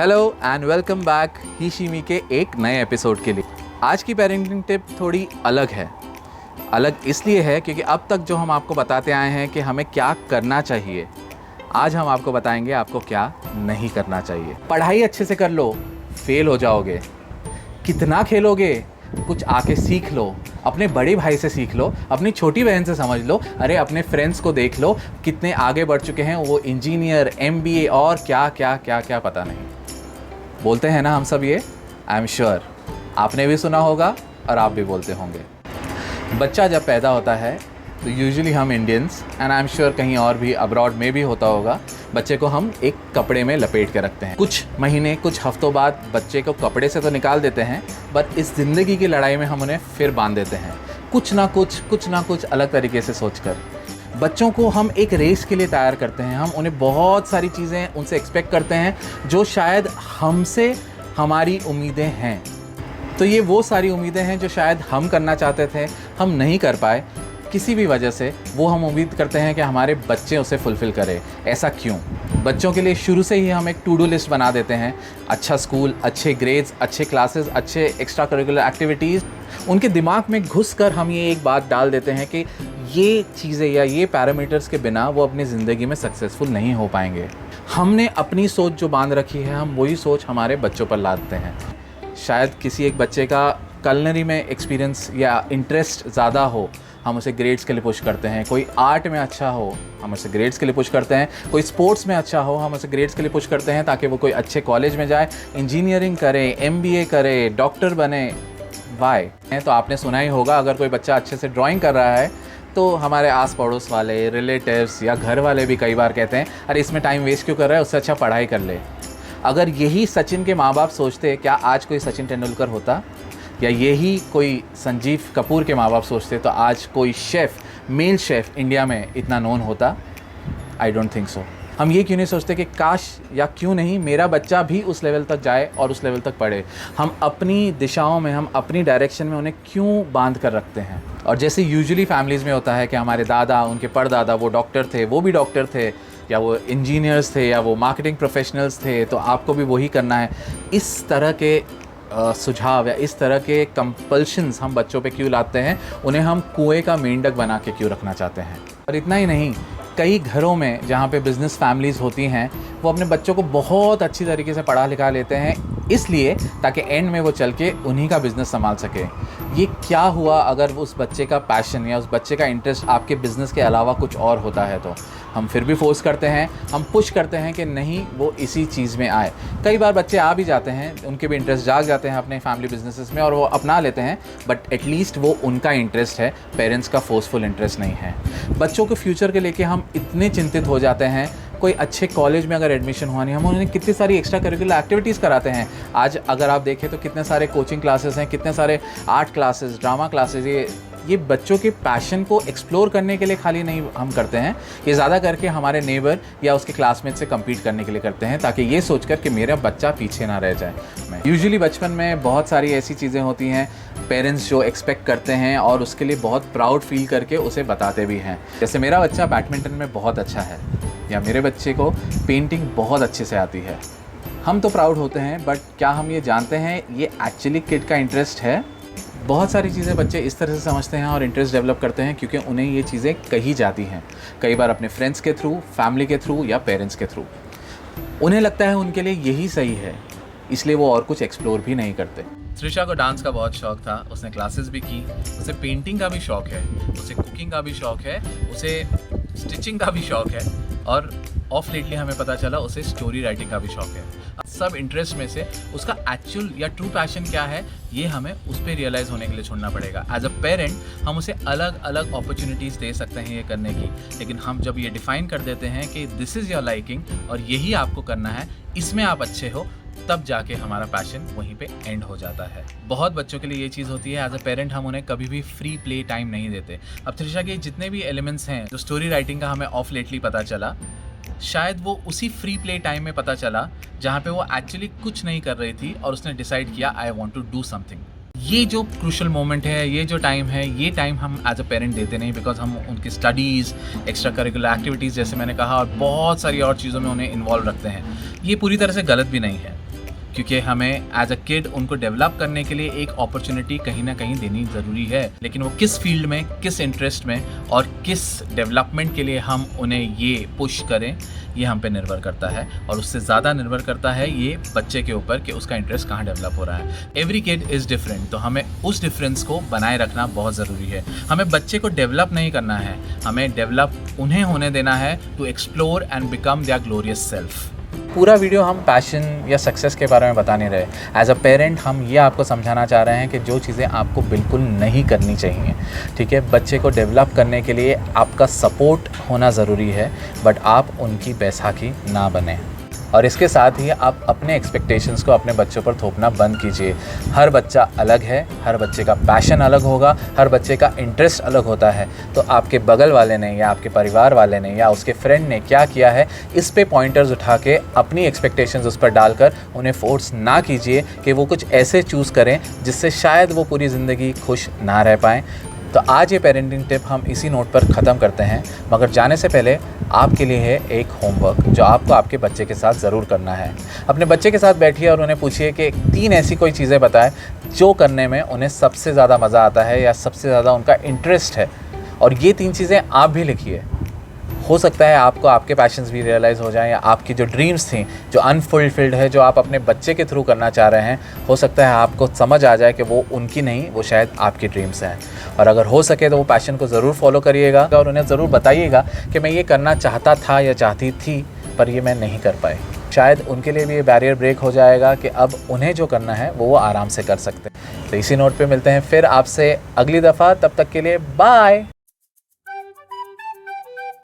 Hello and welcome back हीशीमी के एक नए एपिसोड के लिए। आज की पेरेंटिंग टिप थोड़ी अलग है। अलग इसलिए है क्योंकि अब तक जो हम आपको बताते आए हैं कि हमें क्या करना चाहिए, आज हम आपको बताएंगे आपको क्या नहीं करना चाहिए। पढ़ाई अच्छे से कर लो, फेल हो जाओगे। कितना खेलोगे, कुछ आके सीख लो। अपने बड़े भाई से सीख लो, अपनी छोटी बहन से समझ लो। अरे अपने फ्रेंड्स को देख लो, कितने आगे बढ़ चुके हैं वो, इंजीनियर, MBA और क्या क्या क्या क्या पता नहीं। बोलते हैं ना हम सब ये, आई एम श्योर आपने भी सुना होगा और आप भी बोलते होंगे। बच्चा जब पैदा होता है तो यूजुअली हम Indians and I am sure कहीं और भी अब्रॉड में भी होता होगा, बच्चे को हम एक कपड़े में लपेट के रखते हैं। कुछ महीने कुछ हफ्तों बाद बच्चे को कपड़े से तो निकाल देते हैं, बट इस ज़िंदगी की लड़ाई में हम उन्हें फिर बांध देते हैं, कुछ ना कुछ अलग तरीके से सोचकर। बच्चों को हम एक रेस के लिए तैयार करते हैं। हम उन्हें बहुत सारी चीज़ें उनसे एक्सपेक्ट करते हैं जो शायद हमसे हमारी उम्मीदें हैं। तो ये वो सारी उम्मीदें हैं जो शायद हम करना चाहते थे, हम नहीं कर पाए किसी भी वजह से। वो हम उम्मीद करते हैं कि हमारे बच्चे उसे फुलफ़िल करें। ऐसा क्यों? बच्चों के लिए शुरू से ही हम एक टू डू लिस्ट बना देते हैं। अच्छा स्कूल, अच्छे ग्रेड्स, अच्छे क्लासेस, अच्छे एक्स्ट्रा करिकुलर एक्टिविटीज़। उनके दिमाग में घुस कर हम ये एक बात डाल देते हैं कि ये चीज़ें या ये पैरामीटर्स के बिना वो अपनी ज़िंदगी में सक्सेसफुल नहीं हो पाएंगे। हमने अपनी सोच जो बांध रखी है, हम वही सोच हमारे बच्चों पर लादते हैं। शायद किसी एक बच्चे का कलनरी में एक्सपीरियंस या इंटरेस्ट ज़्यादा हो, हम उसे ग्रेड्स के लिए पुश करते हैं। कोई आर्ट में अच्छा हो, हम उसे ग्रेड्स के लिए पुश करते हैं। कोई स्पोर्ट्स में अच्छा हो, हम उसे ग्रेड्स के लिए पुश करते हैं ताकि वो कोई अच्छे कॉलेज में जाए, इंजीनियरिंग करे, MBA करे, डॉक्टर बने। वाई? तो आपने सुना ही होगा, अगर कोई बच्चा अच्छे से ड्राइंग कर रहा है तो हमारे आस पड़ोस वाले, रिलेटिव्स या घर वाले भी कई बार कहते हैं अरे इसमें टाइम वेस्ट क्यों कर रहा है, उससे अच्छा पढ़ाई कर ले। अगर यही सचिन के माँ बाप सोचते, क्या आज कोई सचिन तेंदुलकर होता? या यही कोई संजीव कपूर के माँ बाप सोचते तो आज कोई शेफ़, मेल शेफ़ इंडिया में इतना नोन होता? I don't think so. हम ये क्यों नहीं सोचते कि काश या क्यों नहीं मेरा बच्चा भी उस लेवल तक जाए और उस लेवल तक पढ़े। हम अपनी दिशाओं में, हम अपनी डायरेक्शन में उन्हें क्यों बांध कर रखते हैं? और जैसे यूजुअली फैमिलीज़ में होता है कि हमारे दादा, उनके परदादा वो डॉक्टर थे, वो भी डॉक्टर थे, या वो इंजीनियर्स थे, या वो मार्केटिंग प्रोफेशनल्स थे, तो आपको भी वही करना है। इस तरह के सुझाव या इस तरह के कंपल्शंस हम बच्चों पे क्यों लाते हैं? उन्हें हम कुएं का मेंढक बना के क्यों रखना चाहते हैं? और इतना ही नहीं, कई घरों में जहाँ पे बिज़नेस फैमिलीज़ होती हैं, वो अपने बच्चों को बहुत अच्छी तरीके से पढ़ा लिखा लेते हैं, इसलिए ताकि एंड में वो चल के उन्हीं का बिज़नेस संभाल सके। ये क्या हुआ अगर उस बच्चे का पैशन या उस बच्चे का इंटरेस्ट आपके बिज़नेस के अलावा कुछ और होता है? तो हम फिर भी फोर्स करते हैं, हम पुश करते हैं कि नहीं वो इसी चीज़ में आए। कई बार बच्चे आ भी जाते हैं, उनके भी इंटरेस्ट जाग जाते हैं अपने फैमिली बिजनेसेस में और वो अपना लेते हैं, बट एटलीस्ट वो उनका इंटरेस्ट है, पेरेंट्स का फोर्सफुल इंटरेस्ट नहीं है। बच्चों के फ्यूचर के लेके हम इतने चिंतित हो जाते हैं। कोई अच्छे कॉलेज में अगर एडमिशन हुआ नहीं, हम उन्हें कितनी सारी एक्स्ट्रा करिकुलर एक्टिविटीज़ कराते हैं। आज अगर आप देखें तो कितने सारे कोचिंग क्लासेस हैं, कितने सारे आर्ट क्लासेस, ड्रामा क्लासेस। ये बच्चों के पैशन को एक्सप्लोर करने के लिए खाली नहीं हम करते हैं, ये ज़्यादा करके हमारे नेबर या उसके क्लासमेट से कम्पीट करने के लिए करते हैं, ताकि ये सोचकर कि मेरा बच्चा पीछे ना रह जाए। यूजुअली बचपन में बहुत सारी ऐसी चीज़ें होती हैं पेरेंट्स जो एक्सपेक्ट करते हैं और उसके लिए बहुत प्राउड फील करके उसे बताते भी हैं। जैसे मेरा बच्चा बैडमिंटन में बहुत अच्छा है, या मेरे बच्चे को पेंटिंग बहुत अच्छे से आती है। हम तो प्राउड होते हैं, बट क्या हम ये जानते हैं ये एक्चुअली किड का इंटरेस्ट है? बहुत सारी चीज़ें बच्चे इस तरह से समझते हैं और इंटरेस्ट डेवलप करते हैं क्योंकि उन्हें ये चीज़ें कही जाती हैं, कई बार अपने फ्रेंड्स के थ्रू, फैमिली के थ्रू या पेरेंट्स के थ्रू। उन्हें लगता है उनके लिए यही सही है, इसलिए वो और कुछ एक्सप्लोर भी नहीं करते। त्रिशा को डांस का बहुत शौक था, उसने क्लासेस भी की। उसे पेंटिंग का भी शौक है, उसे कुकिंग का भी शौक है, उसे स्टिचिंग का भी शौक है, और ऑफ लेटली हमें पता चला उसे स्टोरी राइटिंग का भी शौक है। सब इंटरेस्ट में से उसका एक्चुअल या ट्रू पैशन क्या है, ये हमें उस पर रियलाइज़ होने के लिए छोड़ना पड़ेगा। एज अ पेरेंट हम उसे अलग अलग अपॉर्चुनिटीज़ दे सकते हैं ये करने की, लेकिन हम जब ये डिफ़ाइन कर देते हैं कि दिस इज़ योर लाइकिंग और यही आपको करना है, इसमें आप अच्छे हो, तब जाके हमारा पैशन वहीं पे एंड हो जाता है। बहुत बच्चों के लिए ये चीज़ होती है, एज अ पेरेंट हम उन्हें कभी भी फ्री प्ले टाइम नहीं देते। अब त्रिशा के जितने भी एलिमेंट्स हैं, जो स्टोरी राइटिंग का हमें ऑफ लेटली पता चला, शायद वो उसी फ्री प्ले टाइम में पता चला जहाँ पे वो एक्चुअली कुछ नहीं कर रही थी और उसने डिसाइड किया I want to do something. ये जो क्रूशल मोमेंट है, ये जो टाइम है, ये टाइम हम एज अ पेरेंट देते नहीं, बिकॉज हम उनकी स्टडीज़, एक्स्ट्रा करिकुलर एक्टिविटीज़ जैसे मैंने कहा और बहुत सारी और चीज़ों में उन्हें इन्वॉल्व रखते हैं। ये पूरी तरह से गलत भी नहीं है। क्योंकि हमें एज अ किड उनको डेवलप करने के लिए एक अपॉर्चुनिटी कहीं ना कहीं देनी ज़रूरी है, लेकिन वो किस फील्ड में, किस इंटरेस्ट में और किस डेवलपमेंट के लिए हम उन्हें ये पुश करें, ये हम पे निर्भर करता है। और उससे ज़्यादा निर्भर करता है ये बच्चे के ऊपर कि उसका इंटरेस्ट कहाँ डेवलप हो रहा है। एवरी किड इज़ डिफरेंट, तो हमें उस डिफरेंस को बनाए रखना बहुत ज़रूरी है। हमें बच्चे को डेवलप नहीं करना है, हमें डेवलप उन्हें होने देना है to explore and become their glorious self. पूरा वीडियो हम पैशन या सक्सेस के बारे में बता नहीं रहे। एज अ पेरेंट हम ये आपको समझाना चाह रहे हैं कि जो चीज़ें आपको बिल्कुल नहीं करनी चाहिए, ठीक है। बच्चे को डेवलप करने के लिए आपका सपोर्ट होना ज़रूरी है, बट आप उनकी बैसाखी ना बने। और इसके साथ ही आप अपने एक्सपेक्टेशंस को अपने बच्चों पर थोपना बंद कीजिए। हर बच्चा अलग है, हर बच्चे का पैशन अलग होगा, हर बच्चे का इंटरेस्ट अलग होता है। तो आपके बगल वाले ने या आपके परिवार वाले ने या उसके फ्रेंड ने क्या किया है, इस पे पॉइंटर्स उठा के अपनी एक्सपेक्टेशंस उस पर डालकर उन्हें फोर्स ना कीजिए कि वो कुछ ऐसे चूज़ करें जिससे शायद वो पूरी ज़िंदगी खुश ना रह पाएँ। तो आज ये पेरेंटिंग टिप हम इसी नोट पर ख़त्म करते हैं, मगर जाने से पहले आपके लिए है एक होमवर्क जो आपको आपके बच्चे के साथ ज़रूर करना है। अपने बच्चे के साथ बैठिए और उन्हें पूछिए कि 3 ऐसी कोई चीज़ें बताएं जो करने में उन्हें सबसे ज़्यादा मज़ा आता है या सबसे ज़्यादा उनका इंटरेस्ट है, और ये 3 चीज़ें आप भी लिखिए। हो सकता है आपको आपके पैशंस भी रियलाइज़ हो जाएं, या आपकी जो ड्रीम्स थी, जो अनफुलफिल्ड है, जो आप अपने बच्चे के थ्रू करना चाह रहे हैं, हो सकता है आपको समझ आ जाए कि वो उनकी नहीं, वो शायद आपकी ड्रीम्स हैं। और अगर हो सके तो वो पैशन को ज़रूर फॉलो करिएगा और उन्हें ज़रूर बताइएगा कि मैं ये करना चाहता था या चाहती थी, पर ये मैं नहीं कर पाई। शायद उनके लिए भी ये बैरियर ब्रेक हो जाएगा कि अब उन्हें जो करना है वो आराम से कर सकते हैं। तो इसी नोट पे मिलते हैं फिर आपसे अगली दफ़ा, तब तक के लिए बाय।